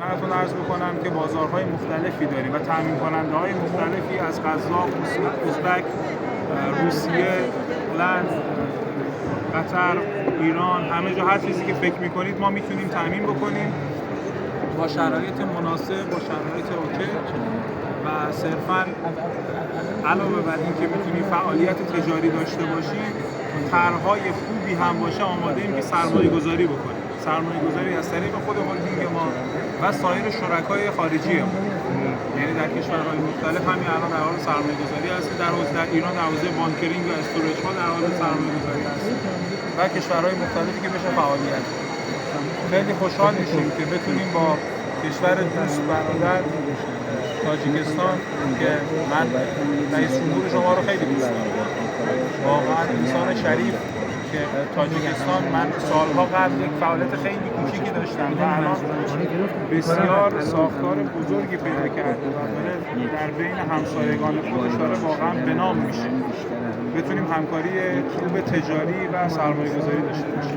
خدمتتون عرض بکنم که بازارهای مختلفی داریم و تامین کننده های مختلفی از قزاق، ازبک، روسیه، هلند، قطر، ایران، همه جا هر چیزی که فکر میکنید ما میتونیم تامین بکنیم با شرایط مناسب، با شرایط اوکی و صرفاً علاوه بر این که میتونیم فعالیت تجاری داشته باشیم، طرح‌های خوبی هم باشه آماده ایم که سرمایه گذاری بکنیم. سرمایه گذاری از طریق خود هلدینگ ما و سایر شرکای خارجی ما، یعنی در کشورهای مختلف همین الان در حال سرمایه گذاری هستیم. در ایران در حوزه بانکرینگ و استوریج ها در حال سرمایه گذاری هستیم و کشورهای مختلفی که بشه فعالیت کنیم. خیلی خوشحال میشیم که بتونیم با کشور دوست برادر تاجیکستان که من رئیس جمهور شما رو خیلی دوست دارم، واقعا انسان شریف که تاجیکستان من سالها قبل یک فعالیت خیلی کوچیکی داشتم و الان بسیار ساختار بزرگی پیدا کرده و داره در بین همسایگان خودش داره واقعا به نام میشه. بتونیم همکاری خوب تجاری و سرمایه‌گذاری داشته باشیم.